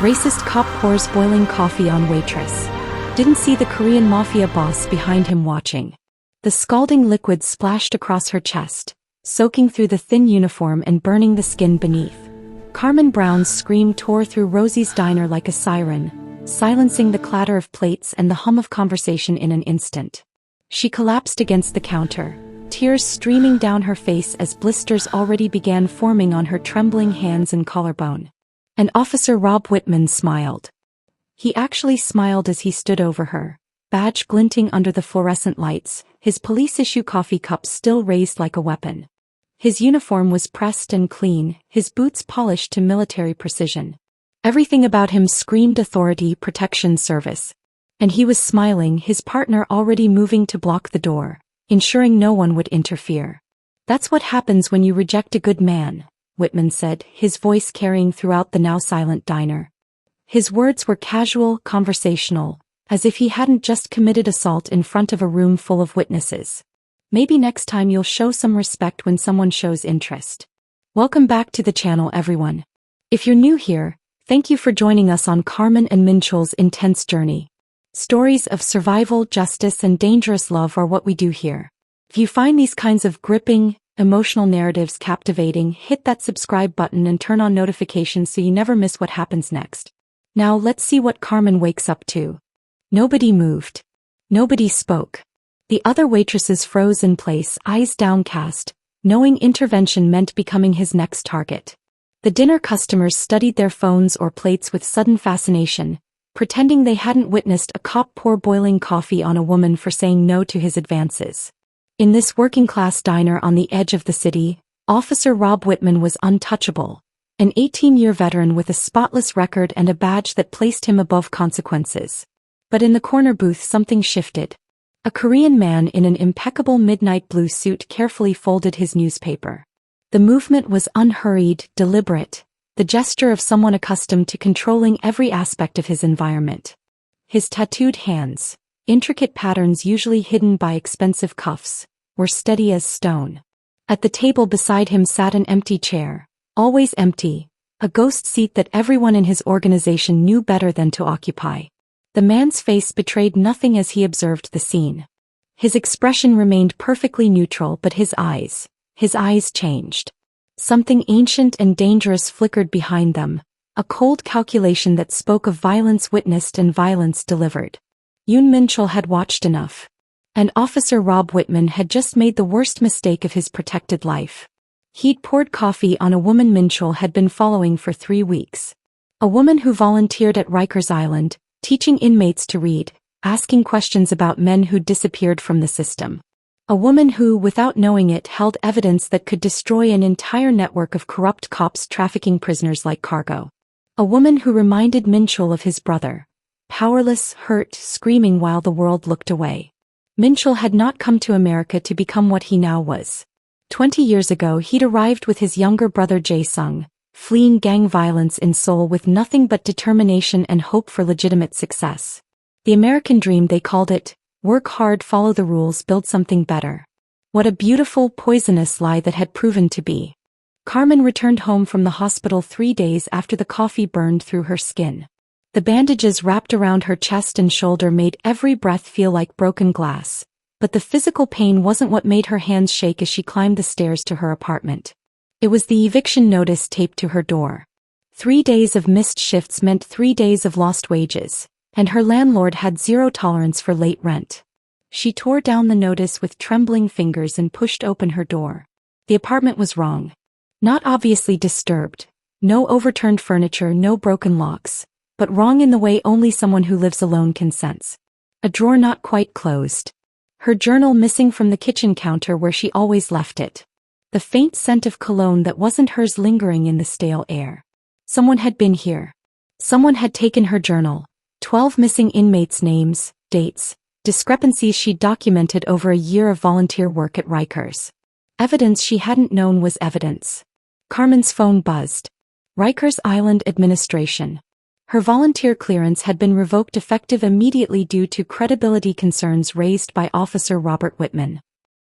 Racist cop pours boiling coffee on Waitress. Didn't see the Korean Mafia boss behind him watching. The scalding liquid splashed across her chest, soaking through the thin uniform and burning the skin beneath. Carmen Brown's scream tore through Rosie's diner like a siren, silencing the clatter of plates and the hum of conversation in an instant. She collapsed against the counter, tears streaming down her face as blisters already began forming on her trembling hands and collarbone. And Officer Rob Whitman smiled. He actually smiled as he stood over her, badge glinting under the fluorescent lights, his police-issue coffee cup still raised like a weapon. His uniform was pressed and clean, his boots polished to military precision. Everything about him screamed authority, protection, service. And he was smiling, his partner already moving to block the door, ensuring no one would interfere. "That's what happens when you reject a good man," Whitman said, his voice carrying throughout the now silent diner. His words were casual, conversational, as if he hadn't just committed assault in front of a room full of witnesses. "Maybe next time you'll show some respect when someone shows interest." Welcome back to the channel, everyone. If you're new here, thank you for joining us on Carmen and Minchel's intense journey. Stories of survival, justice, and dangerous love are what we do here. If you find these kinds of gripping, emotional narratives captivating, hit that subscribe button and turn on notifications so you never miss what happens next. Now let's see what Carmen wakes up to. Nobody moved. Nobody spoke. The other waitresses froze in place, eyes downcast, knowing intervention meant becoming his next target. The dinner customers studied their phones or plates with sudden fascination, pretending they hadn't witnessed a cop pour boiling coffee on a woman for saying no to his advances. In this working-class diner on the edge of the city, Officer Rob Whitman was untouchable, an 18-year veteran with a spotless record and a badge that placed him above consequences. But in the corner booth something shifted. A Korean man in an impeccable midnight blue suit carefully folded his newspaper. The movement was unhurried, deliberate, the gesture of someone accustomed to controlling every aspect of his environment. His tattooed hands, intricate patterns usually hidden by expensive cuffs, were steady as stone. At the table beside him sat an empty chair, always empty, a ghost seat that everyone in his organization knew better than to occupy. The man's face betrayed nothing as he observed the scene. His expression remained perfectly neutral, but his eyes changed. Something ancient and dangerous flickered behind them, a cold calculation that spoke of violence witnessed and violence delivered. Yoon Minchul had watched enough. And Officer Rob Whitman had just made the worst mistake of his protected life. He'd poured coffee on a woman Minchul had been following for 3 weeks. A woman who volunteered at Rikers Island, teaching inmates to read, asking questions about men who'd disappeared from the system. A woman who, without knowing it, held evidence that could destroy an entire network of corrupt cops trafficking prisoners like cargo. A woman who reminded Minchul of his brother, powerless, hurt, screaming while the world looked away. Minchul had not come to America to become what he now was. 20 years ago he'd arrived with his younger brother Jae-sung, fleeing gang violence in Seoul with nothing but determination and hope for legitimate success. The American dream, they called it: work hard, follow the rules, build something better. What a beautiful, poisonous lie that had proven to be. Carmen returned home from the hospital 3 days after the coffee burned through her skin. The bandages wrapped around her chest and shoulder made every breath feel like broken glass, but the physical pain wasn't what made her hands shake as she climbed the stairs to her apartment. It was the eviction notice taped to her door. 3 days of missed shifts meant 3 days of lost wages, and her landlord had zero tolerance for late rent. She tore down the notice with trembling fingers and pushed open her door. The apartment was wrong. Not obviously disturbed. No overturned furniture, no broken locks. But wrong in the way only someone who lives alone can sense. A drawer not quite closed. Her journal missing from the kitchen counter where she always left it. The faint scent of cologne that wasn't hers lingering in the stale air. Someone had been here. Someone had taken her journal. 12 missing inmates' names, dates, discrepancies she'd documented over a year of volunteer work at Rikers. Evidence she hadn't known was evidence. Carmen's phone buzzed. Rikers Island Administration. Her volunteer clearance had been revoked effective immediately due to credibility concerns raised by Officer Robert Whitman.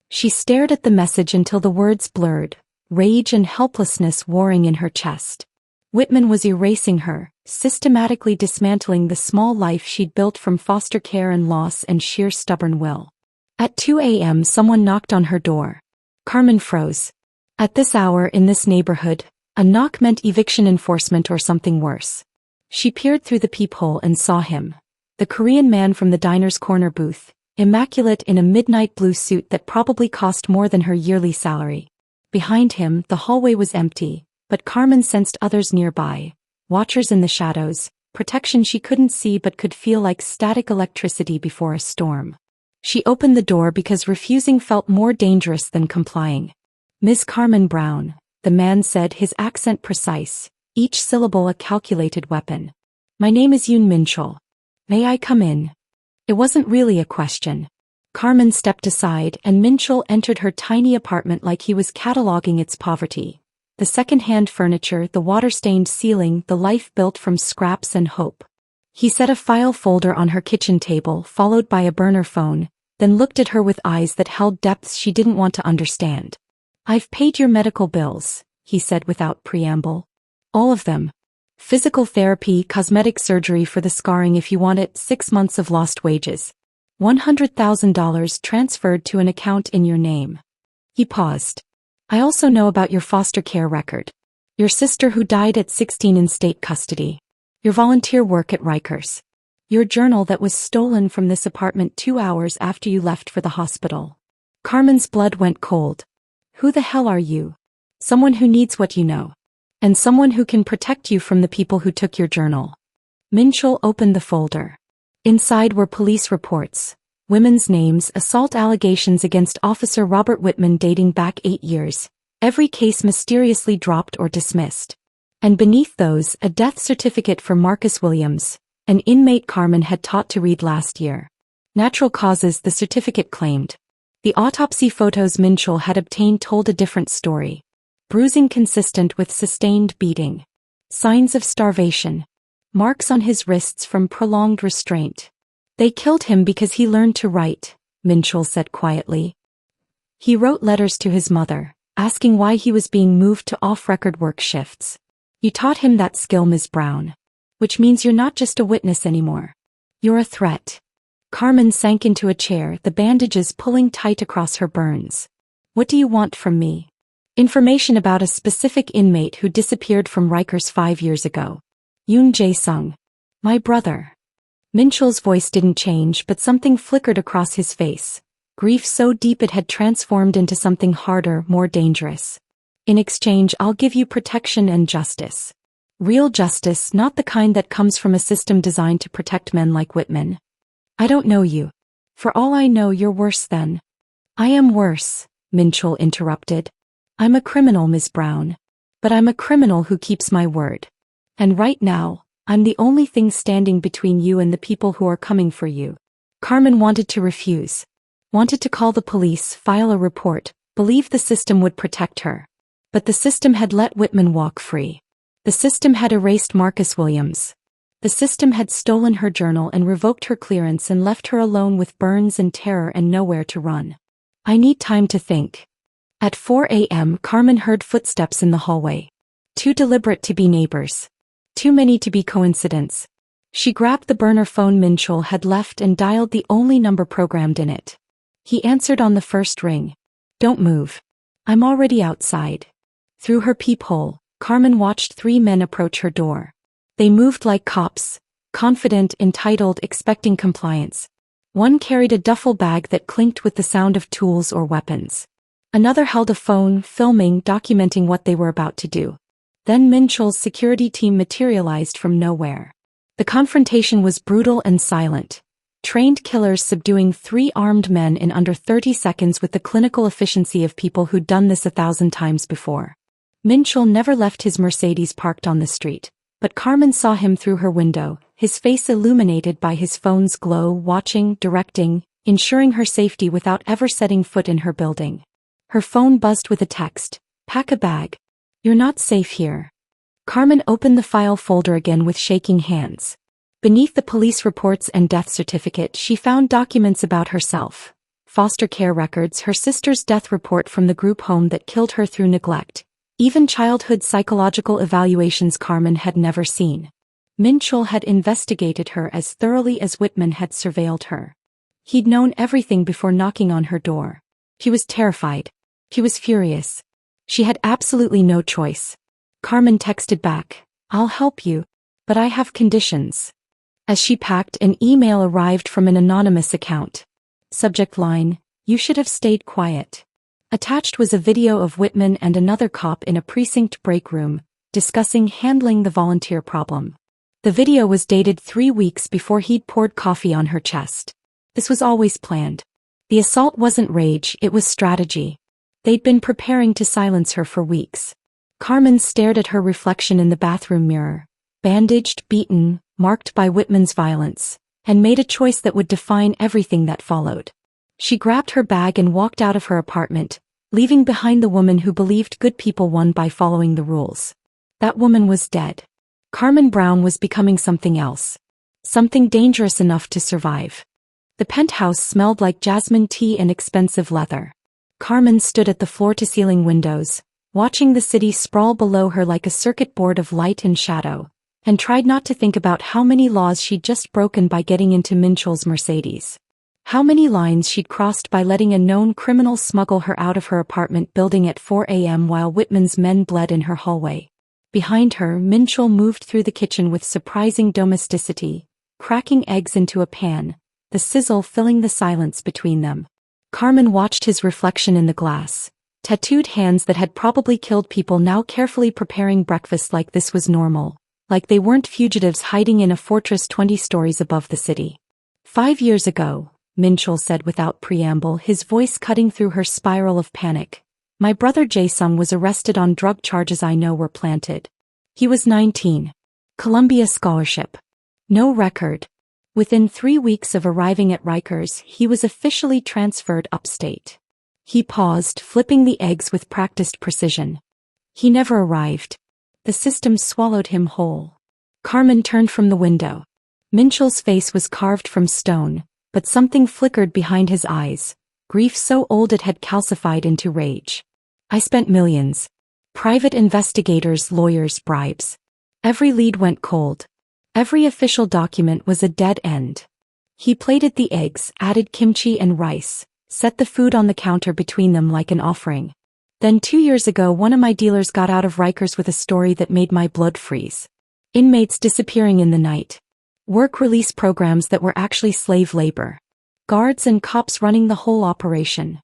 She stared at the message until the words blurred, rage and helplessness warring in her chest. Whitman was erasing her, systematically dismantling the small life she'd built from foster care and loss and sheer stubborn will. At 2 a.m. someone knocked on her door. Carmen froze. At this hour in this neighborhood, a knock meant eviction enforcement or something worse. She peered through the peephole and saw him. The Korean man from the diner's corner booth, immaculate in a midnight blue suit that probably cost more than her yearly salary. Behind him, the hallway was empty, but Carmen sensed others nearby, watchers in the shadows, protection she couldn't see but could feel like static electricity before a storm. She opened the door because refusing felt more dangerous than complying. "Miss Carmen Brown," the man said, his accent precise, each syllable a calculated weapon. "My name is Yoon Min-chul. May I come in?" It wasn't really a question. Carmen stepped aside and Min-chul entered her tiny apartment like he was cataloging its poverty. The second-hand furniture, the water-stained ceiling, the life built from scraps and hope. He set a file folder on her kitchen table, followed by a burner phone, then looked at her with eyes that held depths she didn't want to understand. "I've paid your medical bills," he said without preamble. "All of them. Physical therapy, cosmetic surgery for the scarring if you want it, 6 months of lost wages. $100,000 transferred to an account in your name." He paused. "I also know about your foster care record. Your sister who died at 16 in state custody. Your volunteer work at Rikers. Your journal that was stolen from this apartment 2 hours after you left for the hospital." Carmen's blood went cold. "Who the hell are you?" "Someone who needs what you know. And someone who can protect you from the people who took your journal." Min-chul opened the folder. Inside were police reports, women's names, assault allegations against Officer Robert Whitman dating back 8 years, every case mysteriously dropped or dismissed. And beneath those, a death certificate for Marcus Williams, an inmate Carmen had taught to read last year. Natural causes, the certificate claimed. The autopsy photos Min-chul had obtained told a different story. Bruising consistent with sustained beating. Signs of starvation. Marks on his wrists from prolonged restraint. "They killed him because he learned to write," Min-chul said quietly. "He wrote letters to his mother, asking why he was being moved to off-record work shifts. You taught him that skill, Ms. Brown. Which means you're not just a witness anymore. You're a threat." Carmen sank into a chair, the bandages pulling tight across her burns. "What do you want from me?" "Information about a specific inmate who disappeared from Rikers 5 years ago. Yoon Jae-sung. My brother." Min-chul's voice didn't change, but something flickered across his face. Grief so deep it had transformed into something harder, more dangerous. "In exchange, I'll give you protection and justice. Real justice, not the kind that comes from a system designed to protect men like Whitman." "I don't know you. For all I know, you're worse than." "I am worse," Min-chul interrupted. "I'm a criminal, Ms. Brown. But I'm a criminal who keeps my word. And right now, I'm the only thing standing between you and the people who are coming for you." Carmen wanted to refuse. Wanted to call the police, file a report, believe the system would protect her. But the system had let Whitman walk free. The system had erased Marcus Williams. The system had stolen her journal and revoked her clearance and left her alone with burns and terror and nowhere to run. "I need time to think." At 4 a.m. Carmen heard footsteps in the hallway. Too deliberate to be neighbors. Too many to be coincidence. She grabbed the burner phone Min-chul had left and dialed the only number programmed in it. He answered on the first ring. "Don't move. I'm already outside." Through her peephole, Carmen watched 3 men approach her door. They moved like cops, confident, entitled, expecting compliance. One carried a duffel bag that clinked with the sound of tools or weapons. Another held a phone, filming, documenting what they were about to do. Then Min-chul's security team materialized from nowhere. The confrontation was brutal and silent. Trained killers subduing 3 armed men in under 30 seconds with the clinical efficiency of people who'd done this 1,000 times before. Min-chul never left his Mercedes parked on the street, but Carmen saw him through her window, his face illuminated by his phone's glow, watching, directing, ensuring her safety without ever setting foot in her building. Her phone buzzed with a text. "Pack a bag. You're not safe here." Carmen opened the file folder again with shaking hands. Beneath the police reports and death certificate, she found documents about herself. Foster care records, her sister's death report from the group home that killed her through neglect, Even childhood psychological evaluations Carmen had never seen. Minchell had investigated her as thoroughly as Whitman had surveilled her. He'd known everything before knocking on her door. He was terrified. He was furious. She had absolutely no choice. Carmen texted back, "I'll help you, but I have conditions." As she packed, an email arrived from an anonymous account. Subject line, "You should have stayed quiet." Attached was a video of Whitman and another cop in a precinct break room, discussing handling the volunteer problem. The video was dated 3 weeks before he'd poured coffee on her chest. This was always planned. The assault wasn't rage, it was strategy. They'd been preparing to silence her for weeks. Carmen stared at her reflection in the bathroom mirror, bandaged, beaten, marked by Whitman's violence, and made a choice that would define everything that followed. She grabbed her bag and walked out of her apartment, leaving behind the woman who believed good people won by following the rules. That woman was dead. Carmen Brown was becoming something else. Something dangerous enough to survive. The penthouse smelled like jasmine tea and expensive leather. Carmen stood at the floor-to-ceiling windows, watching the city sprawl below her like a circuit board of light and shadow, and tried not to think about how many laws she'd just broken by getting into Minchell's Mercedes. How many lines she'd crossed by letting a known criminal smuggle her out of her apartment building at 4 a.m. while Whitman's men bled in her hallway. Behind her, Minchell moved through the kitchen with surprising domesticity, cracking eggs into a pan, the sizzle filling the silence between them. Carmen watched his reflection in the glass, tattooed hands that had probably killed people now carefully preparing breakfast like this was normal, like they weren't fugitives hiding in a fortress 20 stories above the city. 5 years ago, Minchell said without preamble, his voice cutting through her spiral of panic, "My brother Jae-sung was arrested on drug charges I know were planted. He was 19. Columbia scholarship. No record. Within 3 weeks of arriving at Rikers, he was officially transferred upstate." He paused, flipping the eggs with practiced precision. "He never arrived. The system swallowed him whole." Carmen turned from the window. Minchell's face was carved from stone, but something flickered behind his eyes, grief so old it had calcified into rage. "I spent millions. Private investigators, lawyers, bribes. Every lead went cold. Every official document was a dead end." He plated the eggs, added kimchi and rice, set the food on the counter between them like an offering. "Then 2 years ago one of my dealers got out of Rikers with a story that made my blood freeze. Inmates disappearing in the night. Work release programs that were actually slave labor. Guards and cops running the whole operation."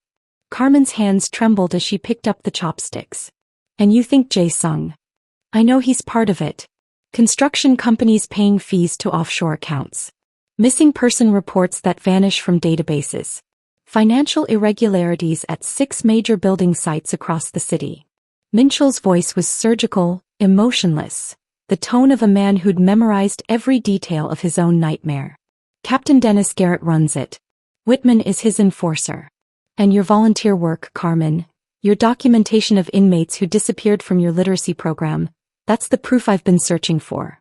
Carmen's hands trembled as she picked up the chopsticks. "And you think Jae-sung? I know he's part of it. Construction companies paying fees to offshore accounts. Missing person reports that vanish from databases. Financial irregularities at 6 major building sites across the city." Minchell's voice was surgical, emotionless, the tone of a man who'd memorized every detail of his own nightmare. "Captain Dennis Garrett runs it. Whitman is his enforcer. And your volunteer work, Carmen, your documentation of inmates who disappeared from your literacy program, that's the proof I've been searching for."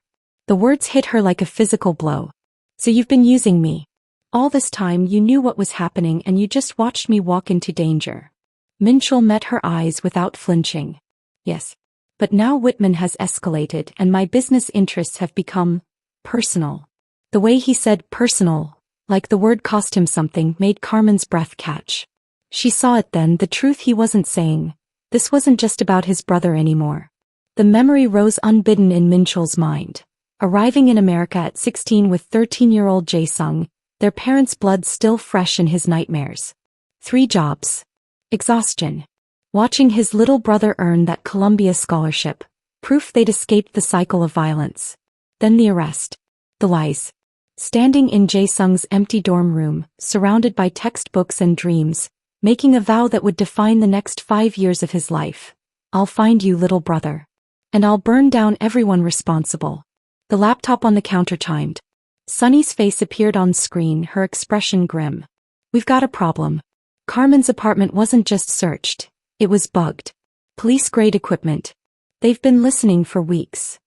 The words hit her like a physical blow. "So you've been using me. All this time you knew what was happening and you just watched me walk into danger." Minchell met her eyes without flinching. "Yes. But now Whitman has escalated and my business interests have become personal." The way he said personal, like the word cost him something, made Carmen's breath catch. She saw it then, the truth he wasn't saying. This wasn't just about his brother anymore. The memory rose unbidden in Minchell's mind. Arriving in America at 16 with 13-year-old Jae-sung, their parents' blood still fresh in his nightmares. 3 jobs. Exhaustion. Watching his little brother earn that Columbia scholarship, proof they'd escaped the cycle of violence. Then the arrest. The lies. Standing in Jae-sung's empty dorm room, surrounded by textbooks and dreams, making a vow that would define the next 5 years of his life. "I'll find you, little brother. And I'll burn down everyone responsible." The laptop on the counter chimed. Sunny's face appeared on screen, her expression grim. "We've got a problem." Carmen's apartment wasn't just searched. It was bugged. Police-grade equipment. "They've been listening for weeks."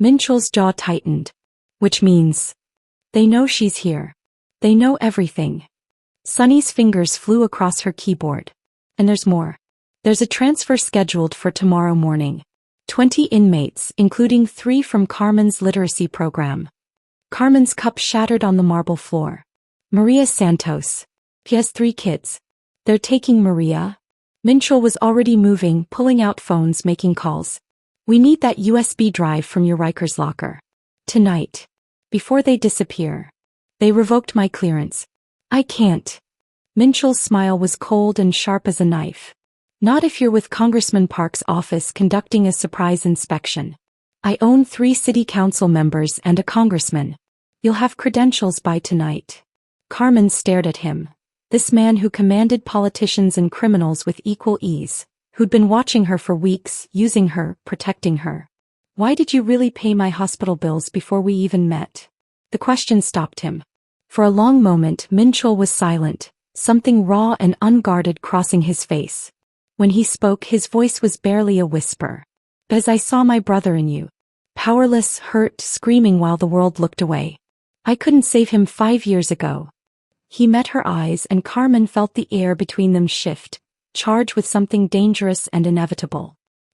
Minchell's jaw tightened. "Which means they know she's here. They know everything." Sunny's fingers flew across her keyboard. "And there's more. There's a transfer scheduled for tomorrow morning. 20 inmates, including 3 from Carmen's literacy program. Carmen's cup shattered on the marble floor. Maria Santos. He has 3 kids. They're taking Maria? Minchell was already moving, pulling out phones, making calls. We need that USB drive from your Rikers locker. Tonight. Before they disappear. They revoked my clearance. I can't. Minchell's smile was cold and sharp as a knife. Not if you're with Congressman Park's office conducting a surprise inspection. I own 3 city council members and a congressman. You'll have credentials by tonight. Carmen stared at him. This man who commanded politicians and criminals with equal ease, who'd been watching her for weeks, using her, protecting her. Why did you really pay my hospital bills before we even met? The question stopped him. For a long moment, Minchell was silent, something raw and unguarded crossing his face. When he spoke, his voice was barely a whisper. As I saw my brother in you. Powerless, hurt, screaming while the world looked away. I couldn't save him 5 years ago. He met her eyes and Carmen felt the air between them shift, charged with something dangerous and inevitable.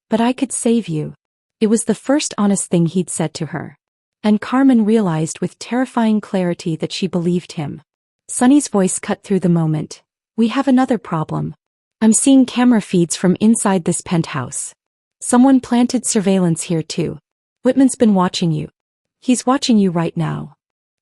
But I could save you. It was the first honest thing he'd said to her. And Carmen realized with terrifying clarity that she believed him. Sonny's voice cut through the moment. We have another problem. I'm seeing camera feeds from inside this penthouse. Someone planted surveillance here too. Whitman's been watching you. He's watching you right now.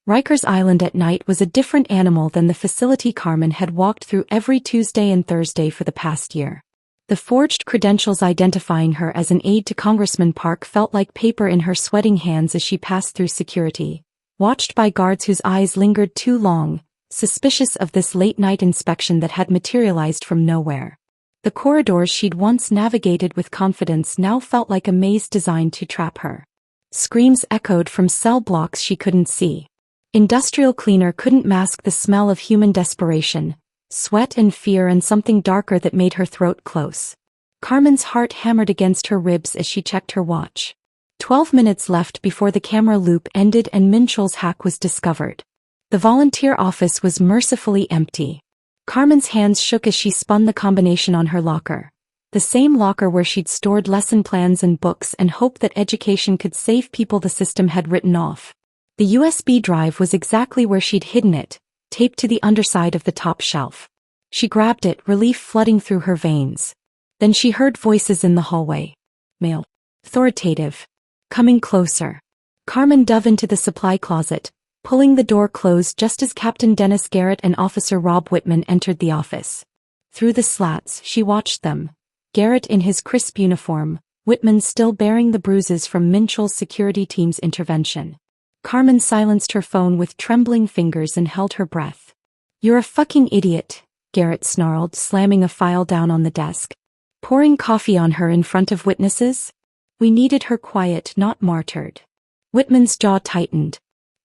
Rikers Island at night was a different animal than the facility Carmen had walked through every Tuesday and Thursday for the past year. The forged credentials identifying her as an aide to Congressman Park felt like paper in her sweating hands as she passed through security, watched by guards whose eyes lingered too long, suspicious of this late-night inspection that had materialized from nowhere. The corridors she'd once navigated with confidence now felt like a maze designed to trap her. Screams echoed from cell blocks she couldn't see. Industrial cleaner couldn't mask the smell of human desperation, sweat and fear and something darker that made her throat close. Carmen's heart hammered against her ribs as she checked her watch. 12 minutes left before the camera loop ended and Minchell's hack was discovered. The volunteer office was mercifully empty. Carmen's hands shook as she spun the combination on her locker. The same locker where she'd stored lesson plans and books and hoped that education could save people the system had written off. The USB drive was exactly where she'd hidden it, taped to the underside of the top shelf. She grabbed it, relief flooding through her veins. Then she heard voices in the hallway. Male. Authoritative. Coming closer. Carmen dove into the supply closet, pulling the door closed just as Captain Dennis Garrett and Officer Rob Whitman entered the office. Through the slats, she watched them. Garrett in his crisp uniform, Whitman still bearing the bruises from Minchell's security team's intervention. Carmen silenced her phone with trembling fingers and held her breath. You're a fucking idiot, Garrett snarled, slamming a file down on the desk. Pouring coffee on her in front of witnesses? We needed her quiet, not martyred. Whitman's jaw tightened.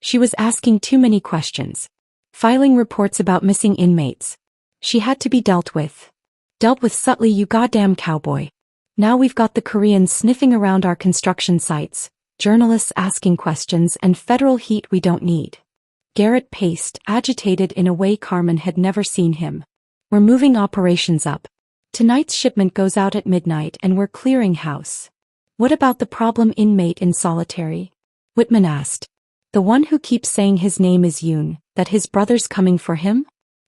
She was asking too many questions. Filing reports about missing inmates. She had to be dealt with. Dealt with subtly, you goddamn cowboy. Now we've got the Koreans sniffing around our construction sites. Journalists asking questions and federal heat we don't need. Garrett paced, agitated in a way Carmen had never seen him. We're moving operations up. Tonight's shipment goes out at midnight and we're clearing house. What about the problem inmate in solitary? Whitman asked. The one who keeps saying his name is Yoon, that his brother's coming for him?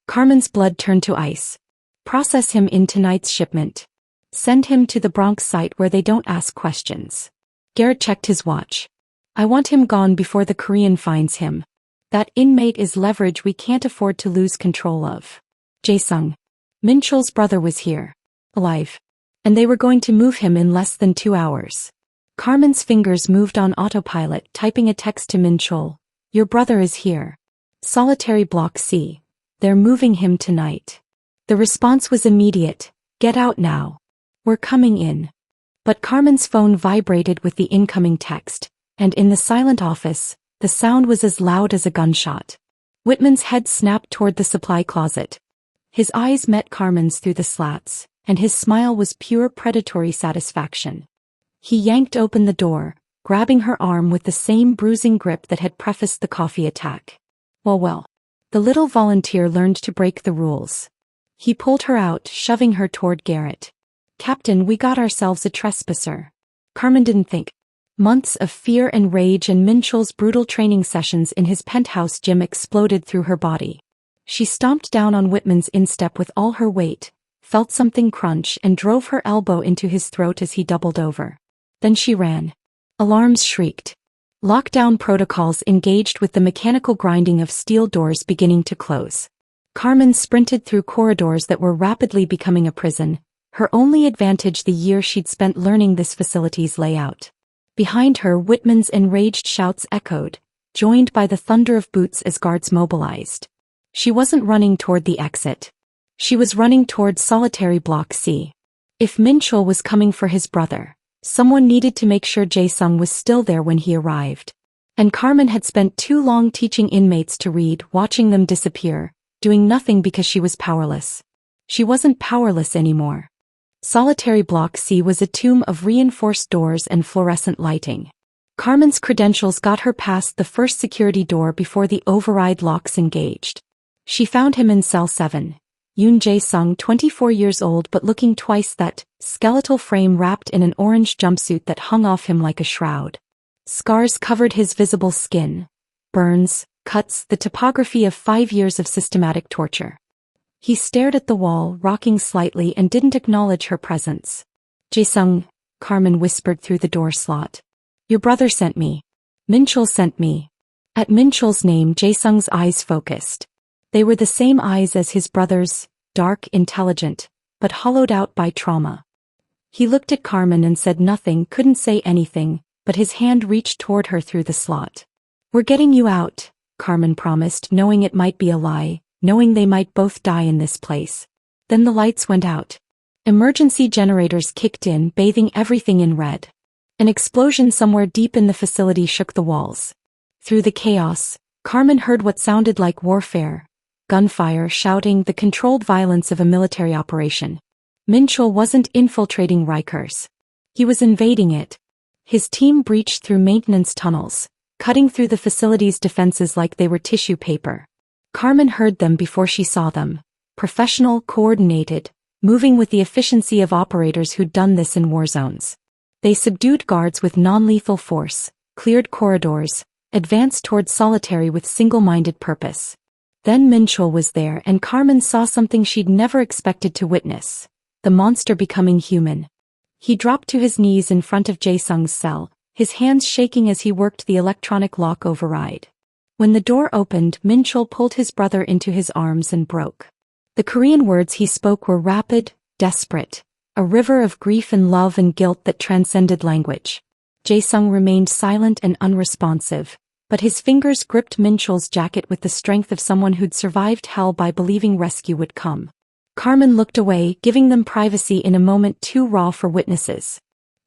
Carmen's blood turned to ice. Process him in tonight's shipment. Send him to the Bronx site where they don't ask questions. Garrett checked his watch. I want him gone before the Korean finds him. That inmate is leverage we can't afford to lose control of. Jae-sung. Minchell's brother was here. Alive. And they were going to move him in less than 2 hours. Carmen's fingers moved on autopilot, typing a text to Minchell. Your brother is here. Solitary Block C. They're moving him tonight. The response was immediate. Get out now. We're coming in. But Carmen's phone vibrated with the incoming text, and in the silent office, the sound was as loud as a gunshot. Whitman's head snapped toward the supply closet. His eyes met Carmen's through the slats, and his smile was pure predatory satisfaction. He yanked open the door, grabbing her arm with the same bruising grip that had prefaced the coffee attack. Well, the little volunteer learned to break the rules. He pulled her out, shoving her toward Garrett. "Captain, we got ourselves a trespasser." Carmen didn't think. Months of fear and rage and Minchell's brutal training sessions in his penthouse gym exploded through her body. She stomped down on Whitman's instep with all her weight, felt something crunch and drove her elbow into his throat as he doubled over. Then she ran. Alarms shrieked. Lockdown protocols engaged with the mechanical grinding of steel doors beginning to close. Carmen sprinted through corridors that were rapidly becoming a prison, her only advantage the year she'd spent learning this facility's layout. Behind her, Whitman's enraged shouts echoed, joined by the thunder of boots as guards mobilized. She wasn't running toward the exit. She was running toward solitary Block C. If Minchell was coming for his brother, someone needed to make sure Jae-sung was still there when he arrived. And Carmen had spent too long teaching inmates to read, watching them disappear, doing nothing because she was powerless. She wasn't powerless anymore. Solitary Block C was a tomb of reinforced doors and fluorescent lighting. Carmen's credentials got her past the first security door before the override locks engaged. She found him in cell 7. Yoon Jae-sung, 24 years old but looking twice that, skeletal frame wrapped in an orange jumpsuit that hung off him like a shroud. Scars covered his visible skin. Burns, cuts, the topography of 5 years of systematic torture. He stared at the wall, rocking slightly, and didn't acknowledge her presence. "Jae-sung," Carmen whispered through the door slot. "Your brother sent me. Minchell sent me." At Minchell's name, Jae-sung's eyes focused. They were the same eyes as his brother's, dark, intelligent, but hollowed out by trauma. He looked at Carmen and said nothing, couldn't say anything, but his hand reached toward her through the slot. "We're getting you out," Carmen promised, knowing it might be a lie, knowing they might both die in this place. Then the lights went out. Emergency generators kicked in, bathing everything in red. An explosion somewhere deep in the facility shook the walls. Through the chaos, Carmen heard what sounded like warfare. Gunfire, shouting, the controlled violence of a military operation. Minchell wasn't infiltrating Rikers. He was invading it. His team breached through maintenance tunnels, cutting through the facility's defenses like they were tissue paper. Carmen heard them before she saw them. Professional, coordinated, moving with the efficiency of operators who'd done this in war zones. They subdued guards with non-lethal force, cleared corridors, advanced toward solitary with single-minded purpose. Then Minchell was there and Carmen saw something she'd never expected to witness. The monster becoming human. He dropped to his knees in front of Jae-sung's cell, his hands shaking as he worked the electronic lock override. When the door opened, Minchell pulled his brother into his arms and broke. The Korean words he spoke were rapid, desperate, a river of grief and love and guilt that transcended language. Jae-sung remained silent and unresponsive, but his fingers gripped Minchell's jacket with the strength of someone who'd survived hell by believing rescue would come. Carmen looked away, giving them privacy in a moment too raw for witnesses.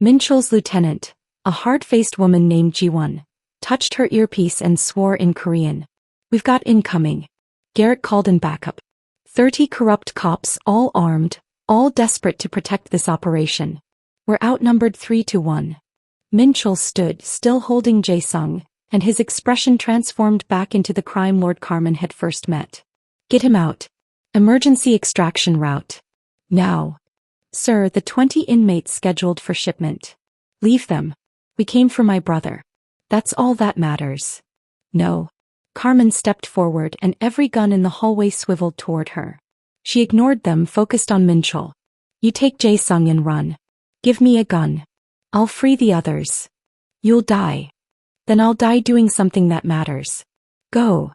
Minchell's lieutenant, a hard-faced woman named Ji-won, touched her earpiece and swore in Korean. "We've got incoming." Garrett called in backup. 30 corrupt cops, all armed, all desperate to protect this operation. "We're outnumbered 3-1. Minchell stood, still holding Jae-sung, and his expression transformed back into the crime lord Carmen had first met. "Get him out. Emergency extraction route. Now." "Sir, the 20 inmates scheduled for shipment. Leave them. We came for my brother. That's all that matters." "No." Carmen stepped forward and every gun in the hallway swiveled toward her. She ignored them, focused on Minchell. "You take Jae-sung and run. Give me a gun. I'll free the others. You'll die. Then I'll die doing something that matters. Go."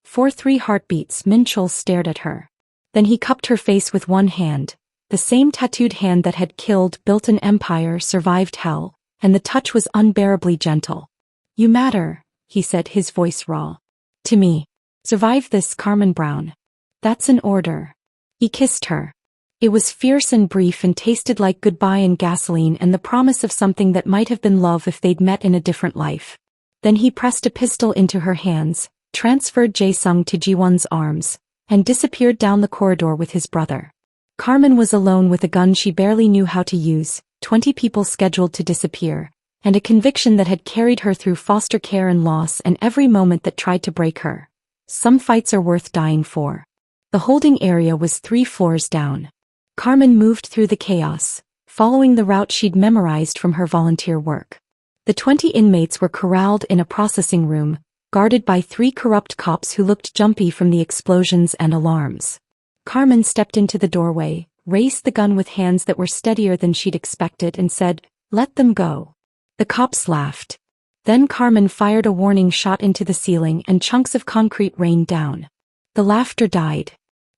For 3 heartbeats, Minchell stared at her. Then he cupped her face with one hand, the same tattooed hand that had killed, built an empire, survived hell, and the touch was unbearably gentle. "You matter," he said, his voice raw. "To me. Survive this, Carmen Brown. That's an order." He kissed her. It was fierce and brief and tasted like goodbye and gasoline and the promise of something that might have been love if they'd met in a different life. Then he pressed a pistol into her hands, transferred Jae-sung to Ji-won's arms, and disappeared down the corridor with his brother. Carmen was alone with a gun she barely knew how to use, 20 people scheduled to disappear, and a conviction that had carried her through foster care and loss and every moment that tried to break her. Some fights are worth dying for. The holding area was 3 floors down. Carmen moved through the chaos, following the route she'd memorized from her volunteer work. The 20 inmates were corralled in a processing room, guarded by 3 corrupt cops who looked jumpy from the explosions and alarms. Carmen stepped into the doorway, raised the gun with hands that were steadier than she'd expected and said, "Let them go." The cops laughed. Then Carmen fired a warning shot into the ceiling and chunks of concrete rained down. The laughter died.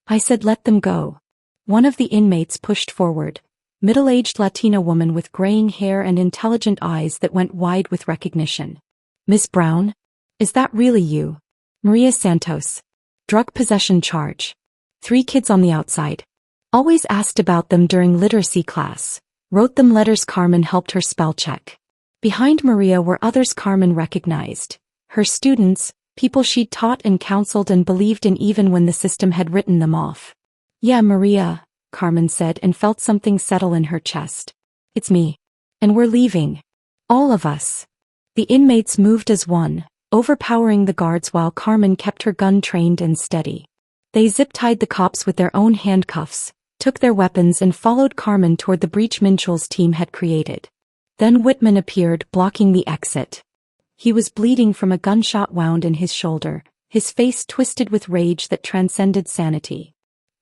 "I said let them go." One of the inmates pushed forward, middle-aged Latina woman with graying hair and intelligent eyes that went wide with recognition. "Miss Brown? Is that really you?" "Maria Santos. Drug possession charge. 3 kids on the outside. Always asked about them during literacy class. Wrote them letters." Carmen helped her spell check. Behind Maria were others Carmen recognized. Her students, people she'd taught and counseled and believed in even when the system had written them off. "Yeah, Maria," Carmen said and felt something settle in her chest. "It's me. And we're leaving. All of us." The inmates moved as one, overpowering the guards while Carmen kept her gun trained and steady. They zip-tied the cops with their own handcuffs, took their weapons and followed Carmen toward the breach Minchell's team had created. Then Whitman appeared, blocking the exit. He was bleeding from a gunshot wound in his shoulder, his face twisted with rage that transcended sanity.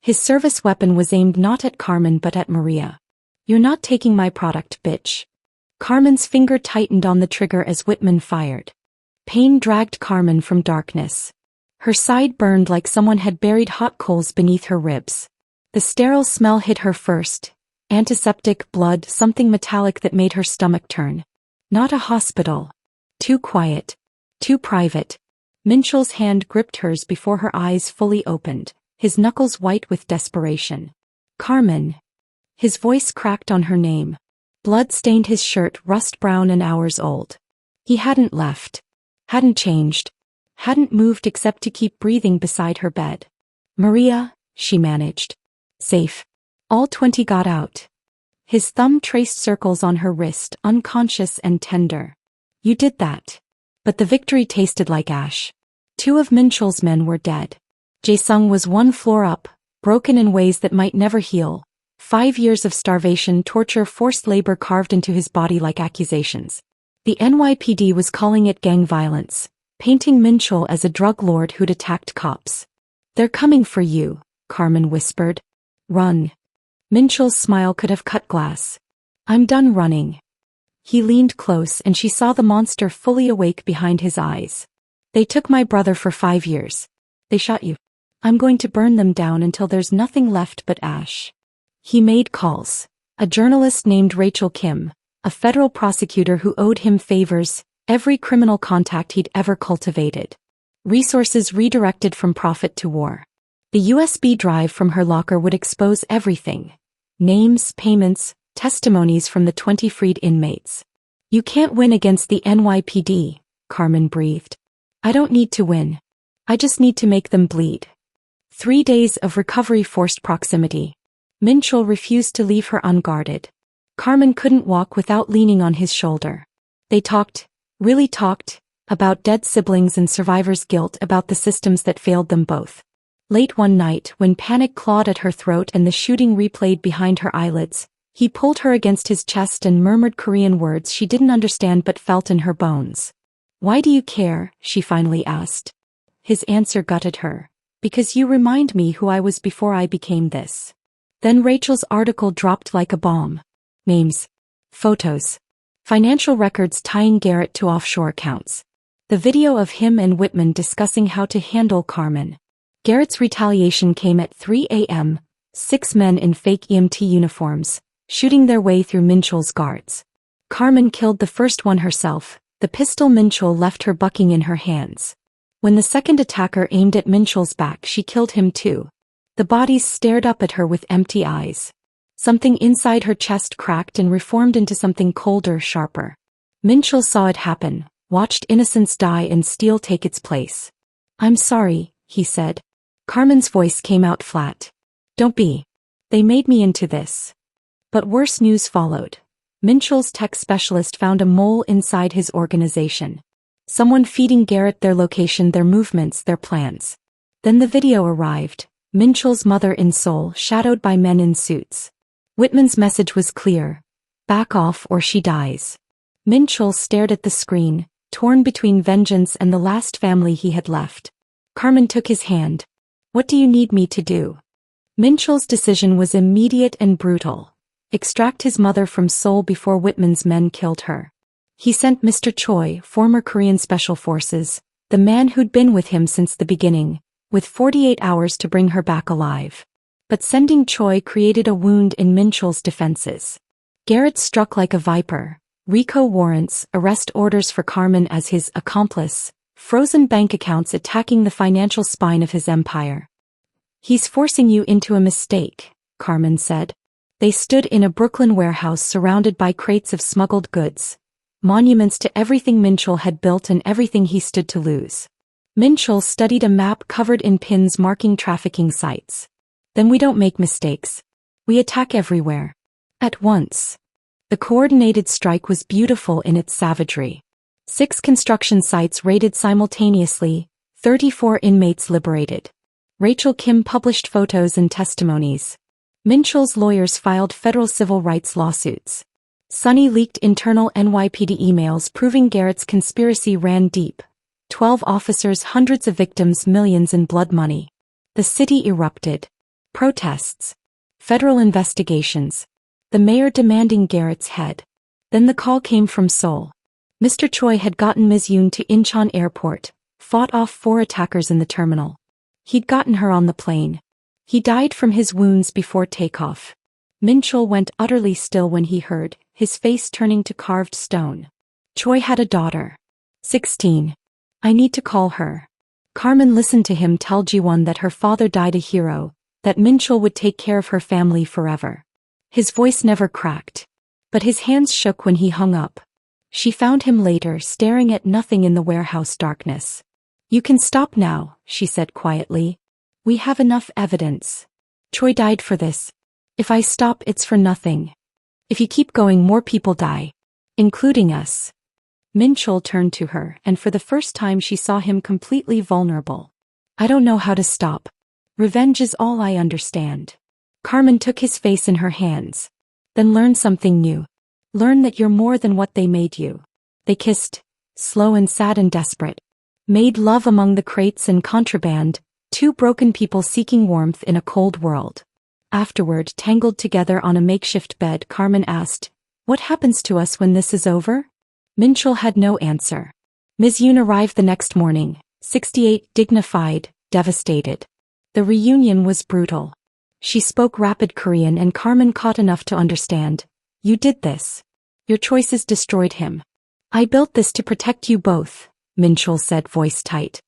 His service weapon was aimed not at Carmen but at Maria. "You're not taking my product, bitch." Carmen's finger tightened on the trigger as Whitman fired. Pain dragged Carmen from darkness. Her side burned like someone had buried hot coals beneath her ribs. The sterile smell hit her first. Antiseptic, blood, something metallic that made her stomach turn. Not a hospital. Too quiet. Too private. Minchell's hand gripped hers before her eyes fully opened, his knuckles white with desperation. "Carmen." His voice cracked on her name. Blood stained his shirt, rust brown and hours old. He hadn't left. Hadn't changed. Hadn't moved except to keep breathing beside her bed. "Maria," she managed. "Safe. All 20 got out." His thumb traced circles on her wrist, unconscious and tender. "You did that." But the victory tasted like ash. 2 of Minchell's men were dead. Jae-sung was 1 floor up, broken in ways that might never heal. 5 years of starvation, torture, forced labor carved into his body like accusations. The NYPD was calling it gang violence, painting Minchell as a drug lord who'd attacked cops. "They're coming for you," Carmen whispered. "Run." Minchell's smile could have cut glass. "I'm done running." He leaned close and she saw the monster fully awake behind his eyes. "They took my brother for 5 years. They shot you. I'm going to burn them down until there's nothing left but ash." He made calls. A journalist named Rachel Kim, a federal prosecutor who owed him favors, every criminal contact he'd ever cultivated. Resources redirected from profit to war. The USB drive from her locker would expose everything. Names, payments, testimonies from the 20 freed inmates. "You can't win against the NYPD, Carmen breathed. "I don't need to win. I just need to make them bleed." 3 days of recovery forced proximity. Minchell refused to leave her unguarded. Carmen couldn't walk without leaning on his shoulder. They talked, really talked, about dead siblings and survivors' guilt, about the systems that failed them both. Late one night, when panic clawed at her throat and the shooting replayed behind her eyelids, he pulled her against his chest and murmured Korean words she didn't understand but felt in her bones. "Why do you care?" she finally asked. His answer gutted her. "Because you remind me who I was before I became this." Then Rachel's article dropped like a bomb. Names. Photos. Financial records tying Garrett to offshore accounts. The video of him and Whitman discussing how to handle Carmen. Garrett's retaliation came at 3 a.m., 6 men in fake EMT uniforms, shooting their way through Minchell's guards. Carmen killed the first one herself, the pistol Minchell left her bucking in her hands. When the second attacker aimed at Minchell's back, she killed him too. The bodies stared up at her with empty eyes. Something inside her chest cracked and reformed into something colder, sharper. Minchell saw it happen, watched innocence die and steel take its place. "I'm sorry," he said. Carmen's voice came out flat. "Don't be. They made me into this." But worse news followed. Minchell's tech specialist found a mole inside his organization. Someone feeding Garrett their location, their movements, their plans. Then the video arrived. Minchell's mother in Seoul, shadowed by men in suits. Whitman's message was clear. Back off or she dies. Min-chul stared at the screen, torn between vengeance and the last family he had left. Carmen took his hand. What do you need me to do? Min-chul's decision was immediate and brutal. Extract his mother from Seoul before Whitman's men killed her. He sent Mr. Choi, former Korean Special Forces, the man who'd been with him since the beginning, with 48 hours to bring her back alive. But sending Choi created a wound in Min-chul's defenses. Garrett struck like a viper. RICO warrants, arrest orders for Carmen as his accomplice, frozen bank accounts attacking the financial spine of his empire. He's forcing you into a mistake, Carmen said. They stood in a Brooklyn warehouse surrounded by crates of smuggled goods, monuments to everything Min-chul had built and everything he stood to lose. Min-chul studied a map covered in pins marking trafficking sites. Then we don't make mistakes. We attack everywhere. At once. The coordinated strike was beautiful in its savagery. 6 construction sites raided simultaneously, 34 inmates liberated. Rachel Kim published photos and testimonies. Min-chul's lawyers filed federal civil rights lawsuits. Sunny leaked internal NYPD emails proving Garrett's conspiracy ran deep. 12 officers, hundreds of victims, millions in blood money. The city erupted. Protests. Federal investigations. The mayor demanding Garrett's head. Then the call came from Seoul. Mr. Choi had gotten Ms. Yoon to Incheon Airport, fought off 4 attackers in the terminal. He'd gotten her on the plane. He died from his wounds before takeoff. Min-chul went utterly still when he heard, his face turning to carved stone. Choi had a daughter. 16. I need to call her. Carmen listened to him tell Ji-won that her father died a hero, that Min-chul would take care of her family forever. His voice never cracked. But his hands shook when he hung up. She found him later staring at nothing in the warehouse darkness. You can stop now, she said quietly. We have enough evidence. Choi died for this. If I stop, it's for nothing. If you keep going, more people die. Including us. Min-chul turned to her, and for the first time she saw him completely vulnerable. I don't know how to stop. Revenge is all I understand. Carmen took his face in her hands. Then learn something new. Learn that you're more than what they made you. They kissed, slow and sad and desperate. Made love among the crates and contraband, 2 broken people seeking warmth in a cold world. Afterward, tangled together on a makeshift bed, Carmen asked, what happens to us when this is over? Min-chul had no answer. Ms. Yoon arrived the next morning, 68, dignified, devastated. The reunion was brutal. She spoke rapid Korean and Carmen caught enough to understand. You did this. Your choices destroyed him. I built this to protect you both, Min-chul said, voice tight.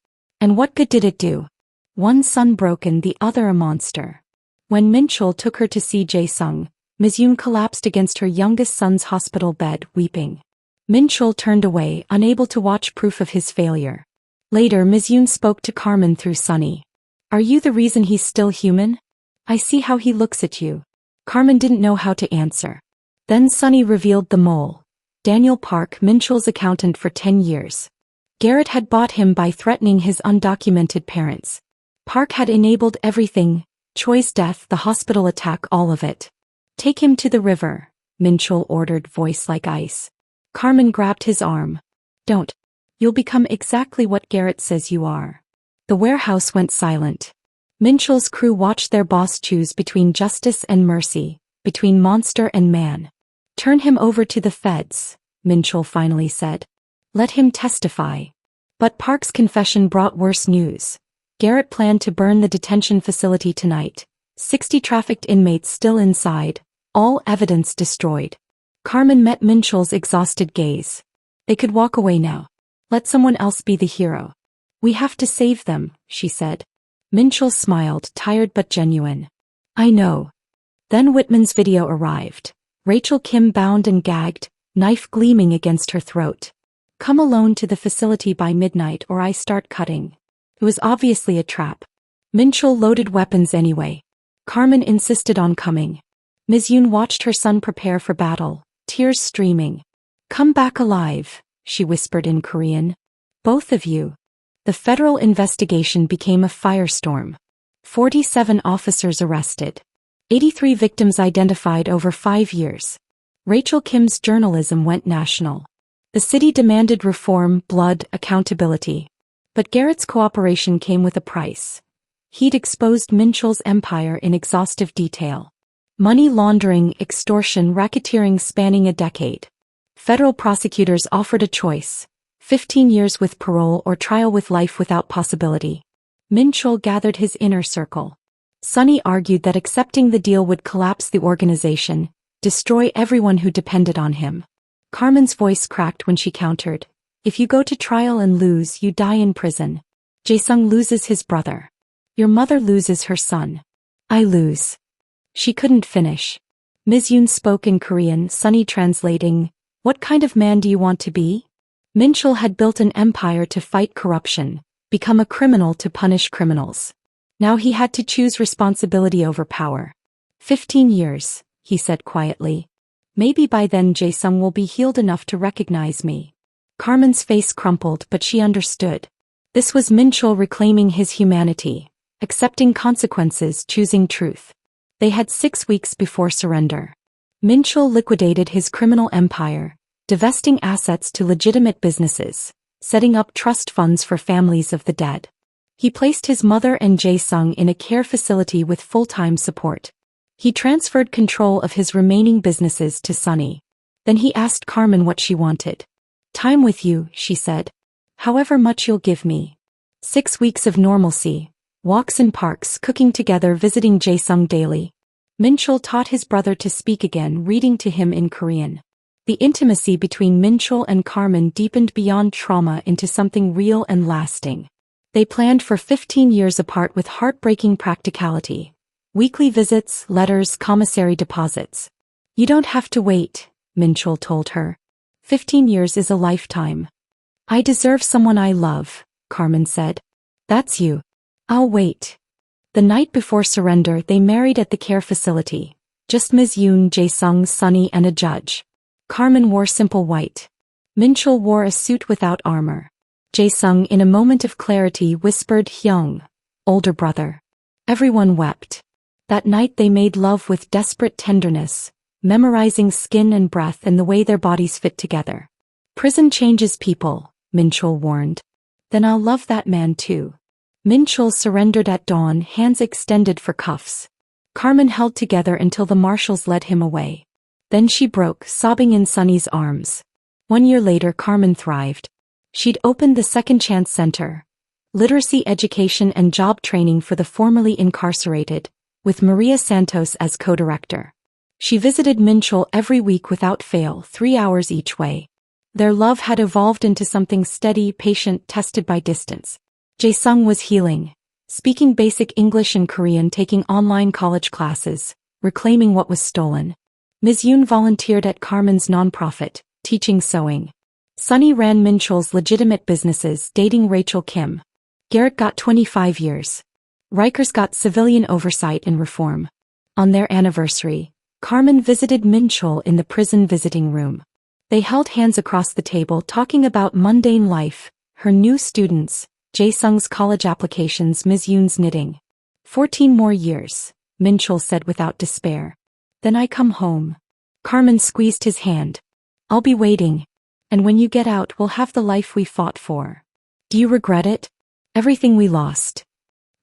And what good did it do? One son broken, the other a monster. When Min-chul took her to see Jae-sung, Ms. Yoon collapsed against her youngest son's hospital bed, weeping. Min-chul turned away, unable to watch proof of his failure. Later, Ms. Yoon spoke to Carmen through Sunny. Are you the reason he's still human? I see how he looks at you. Carmen didn't know how to answer. Then Sunny revealed the mole. Daniel Park, Min-chul's accountant for 10 years. Garrett had bought him by threatening his undocumented parents. Park had enabled everything, Choi's death, the hospital attack, all of it. Take him to the river, Min-chul ordered, voice like ice. Carmen grabbed his arm. Don't. You'll become exactly what Garrett says you are. The warehouse went silent. Min-chul's crew watched their boss choose between justice and mercy, between monster and man. Turn him over to the feds, Min-chul finally said. Let him testify. But Park's confession brought worse news. Garrett planned to burn the detention facility tonight. 60 trafficked inmates still inside, all evidence destroyed. Carmen met Min-chul's exhausted gaze. They could walk away now. Let someone else be the hero. We have to save them, she said. Min-chul smiled, tired but genuine. I know. Then Whitman's video arrived. Rachel Kim bound and gagged, knife gleaming against her throat. Come alone to the facility by midnight or I start cutting. It was obviously a trap. Min-chul loaded weapons anyway. Carmen insisted on coming. Ms. Yoon watched her son prepare for battle, tears streaming. Come back alive, she whispered in Korean. Both of you. The federal investigation became a firestorm. 47 officers arrested. 83 victims identified over 5 years. Rachel Kim's journalism went national. The city demanded reform, blood, accountability. But Garrett's cooperation came with a price. He'd exposed Minchell's empire in exhaustive detail. Money laundering, extortion, racketeering spanning a decade. Federal prosecutors offered a choice: 15 years with parole or trial with life without possibility. Minchell gathered his inner circle. Sonny argued that accepting the deal would collapse the organization, destroy everyone who depended on him. Carmen's voice cracked when she countered, "If you go to trial and lose, you die in prison. Jae-sung loses his brother. Your mother loses her son. I lose." She couldn't finish. Ms. Yoon spoke in Korean, Sonny translating, "What kind of man do you want to be?" Minchell had built an empire to fight corruption, become a criminal to punish criminals. Now he had to choose responsibility over power. 15 years, he said quietly. Maybe by then Jae-sung will be healed enough to recognize me. Carmen's face crumpled, but she understood. This was Minchell reclaiming his humanity, accepting consequences, choosing truth. They had 6 weeks before surrender. Minchell liquidated his criminal empire, divesting assets to legitimate businesses, setting up trust funds for families of the dead. He placed his mother and Jae-sung in a care facility with full-time support. He transferred control of his remaining businesses to Sonny. Then he asked Carmen what she wanted. "Time with you," she said. "However much you'll give me." 6 weeks of normalcy. Walks in parks, cooking together, visiting Jae-sung daily. Minchell taught his brother to speak again, reading to him in Korean. The intimacy between Minchell and Carmen deepened beyond trauma into something real and lasting. They planned for 15 years apart with heartbreaking practicality. Weekly visits, letters, commissary deposits. "You don't have to wait," Minchell told her. 15 years is a lifetime. "I deserve someone I love," Carmen said. "That's you. I'll wait." The night before surrender, they married at the care facility. Just Ms. Yoon, Jae-sung, Sonny, and a judge. Carmen wore simple white. Minchell wore a suit without armor. Jae-sung, in a moment of clarity, whispered, "Hyung, older brother." Everyone wept. That night they made love with desperate tenderness, memorizing skin and breath and the way their bodies fit together. "Prison changes people," Minchell warned. "Then I'll love that man too." Minchell surrendered at dawn, hands extended for cuffs. Carmen held together until the marshals led him away. Then she broke, sobbing in Sonny's arms. 1 year later, Carmen thrived. She'd opened the Second Chance Center, literacy education and job training for the formerly incarcerated, with Maria Santos as co-director. She visited Minchell every week without fail, 3 hours each way. Their love had evolved into something steady, patient, tested by distance. Jae-sung was healing, speaking basic English and Korean, taking online college classes, reclaiming what was stolen. Ms. Yoon volunteered at Carmen's nonprofit, teaching sewing. Sonny ran Minchell's legitimate businesses, dating Rachel Kim. Garrett got 25 years. Rikers got civilian oversight and reform. On their anniversary, Carmen visited Minchell in the prison visiting room. They held hands across the table, talking about mundane life, her new students, Jae-sung's college applications, Ms. Yoon's knitting. 14 more years, Minchell said without despair. "Then I come home." Carmen squeezed his hand. "I'll be waiting. And when you get out, we'll have the life we fought for." "Do you regret it? Everything we lost?"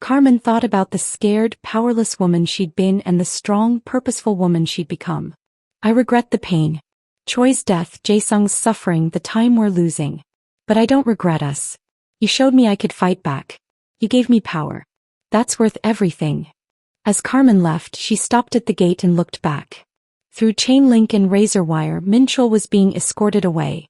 Carmen thought about the scared, powerless woman she'd been and the strong, purposeful woman she'd become. "I regret the pain. Choi's death, Jae-sung's suffering, the time we're losing. But I don't regret us. You showed me I could fight back. You gave me power. That's worth everything." As Carmen left, she stopped at the gate and looked back. Through chain link and razor wire, Minchell was being escorted away.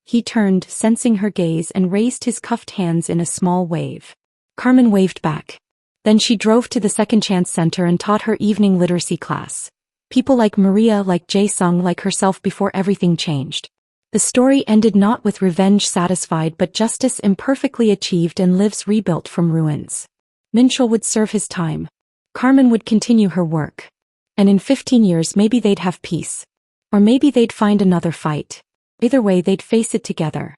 He turned, sensing her gaze, and raised his cuffed hands in a small wave. Carmen waved back. Then she drove to the Second Chance Center and taught her evening literacy class. People like Maria, like Jae-sung, like herself before everything changed. The story ended not with revenge satisfied but justice imperfectly achieved and lives rebuilt from ruins. Minchell would serve his time. Carmen would continue her work. And in 15 years maybe they'd have peace. Or maybe they'd find another fight. Either way they'd face it together.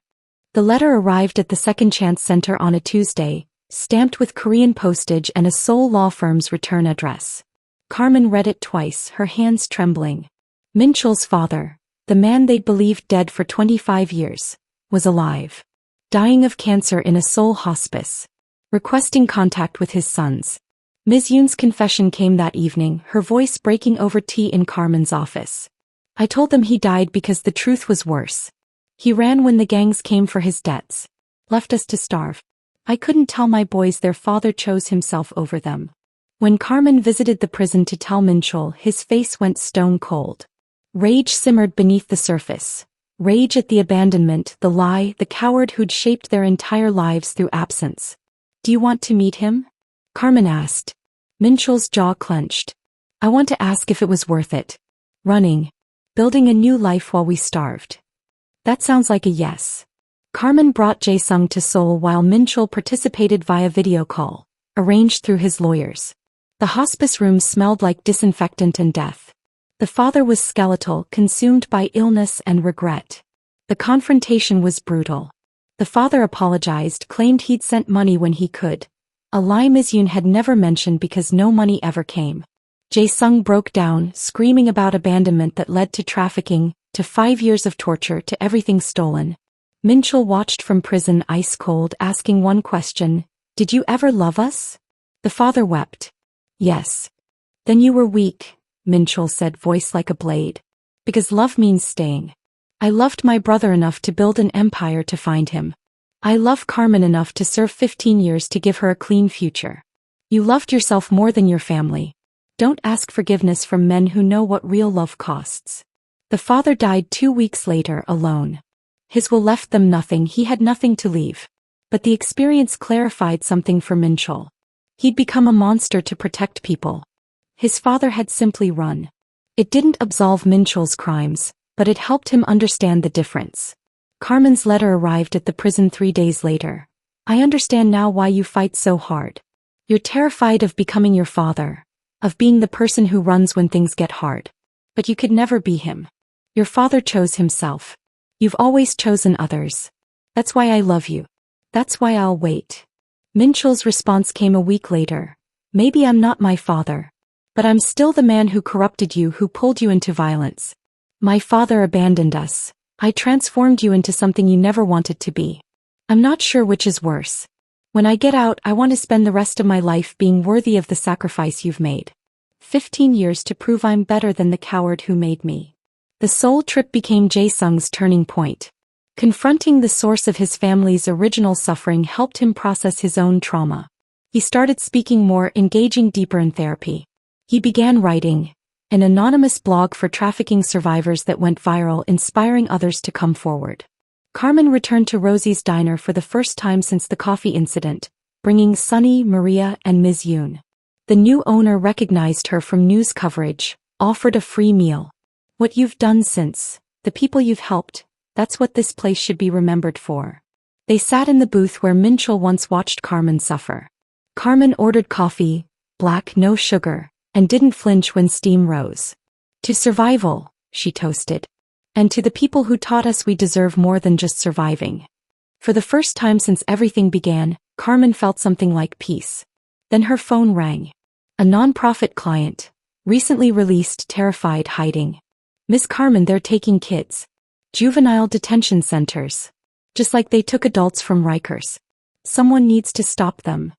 The letter arrived at the Second Chance Center on a Tuesday, stamped with Korean postage and a Seoul law firm's return address. Carmen read it twice, her hands trembling. Minchel's father, the man they'd believed dead for 25 years, was alive. Dying of cancer in a Seoul hospice. Requesting contact with his sons. Ms. Yoon's confession came that evening, her voice breaking over tea in Carmen's office. I told them he died because the truth was worse. He ran when the gangs came for his debts. Left us to starve. I couldn't tell my boys their father chose himself over them. When Carmen visited the prison to tell Minchel, his face went stone cold. Rage simmered beneath the surface. Rage at the abandonment, the lie, the coward who'd shaped their entire lives through absence. Do you want to meet him? Carmen asked. Minchel's jaw clenched. I want to ask if it was worth it. Running. Building a new life while we starved. That sounds like a yes. Carmen brought Jae-sung to Seoul while Minchel participated via video call, arranged through his lawyers. The hospice room smelled like disinfectant and death. The father was skeletal, consumed by illness and regret. The confrontation was brutal. The father apologized, claimed he'd sent money when he could. A lie Ms. Yoon had never mentioned because no money ever came. Jae-sung broke down, screaming about abandonment that led to trafficking, to 5 years of torture, to everything stolen. Minchel watched from prison ice cold, asking one question, "Did you ever love us?" The father wept. "Yes." "Then you were weak," Minchel said, voice like a blade. "Because love means staying. I loved my brother enough to build an empire to find him. I love Carmen enough to serve 15 years to give her a clean future. You loved yourself more than your family. Don't ask forgiveness from men who know what real love costs." The father died 2 weeks later, alone. His will left them nothing, he had nothing to leave. But the experience clarified something for Minchel. He'd become a monster to protect people. His father had simply run. It didn't absolve Minchel's crimes, but it helped him understand the difference. Carmen's letter arrived at the prison 3 days later. "I understand now why you fight so hard. You're terrified of becoming your father, of being the person who runs when things get hard. But you could never be him. Your father chose himself. You've always chosen others. That's why I love you. That's why I'll wait." Minchel's response came a week later. "Maybe I'm not my father. But I'm still the man who corrupted you, who pulled you into violence. My father abandoned us. I transformed you into something you never wanted to be. I'm not sure which is worse. When I get out, I want to spend the rest of my life being worthy of the sacrifice you've made. 15 years to prove I'm better than the coward who made me." The Seoul trip became Jae-sung's turning point. Confronting the source of his family's original suffering helped him process his own trauma. He started speaking more, engaging deeper in therapy. He began writing an anonymous blog for trafficking survivors that went viral, inspiring others to come forward. Carmen returned to Rosie's diner for the first time since the coffee incident, bringing Sunny, Maria, and Ms. Yoon. The new owner recognized her from news coverage, offered a free meal. "What you've done since, the people you've helped, that's what this place should be remembered for." They sat in the booth where Minchel once watched Carmen suffer. Carmen ordered coffee, black, no sugar, and didn't flinch when steam rose. "To survival," she toasted. "And to the people who taught us we deserve more than just surviving." For the first time since everything began, Carmen felt something like peace. Then her phone rang. A non-profit client, recently released, terrified, hiding. "Miss Carmen, they're taking kids. Juvenile detention centers. Just like they took adults from Rikers. Someone needs to stop them."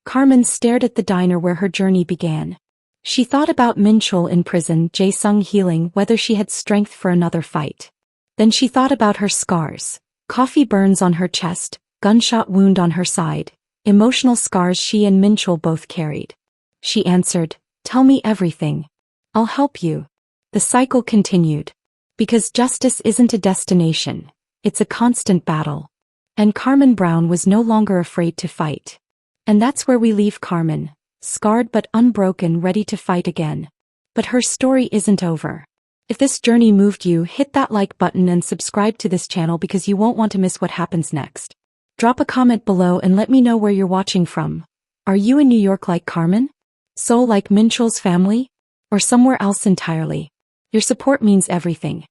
Carmen stared at the diner where her journey began. She thought about Minchel in prison, Jae-sung healing, whether she had strength for another fight. Then she thought about her scars. Coffee burns on her chest, gunshot wound on her side, emotional scars she and Minchel both carried. She answered, "Tell me everything. I'll help you." The cycle continued. Because justice isn't a destination, it's a constant battle. And Carmen Brown was no longer afraid to fight. And that's where we leave Carmen. Scarred but unbroken, ready to fight again. But her story isn't over. If this journey moved you, hit that like button and subscribe to this channel because you won't want to miss what happens next. Drop a comment below and let me know where you're watching from. Are you in New York like Carmen? Seoul like Minchel's family? Or somewhere else entirely? Your support means everything.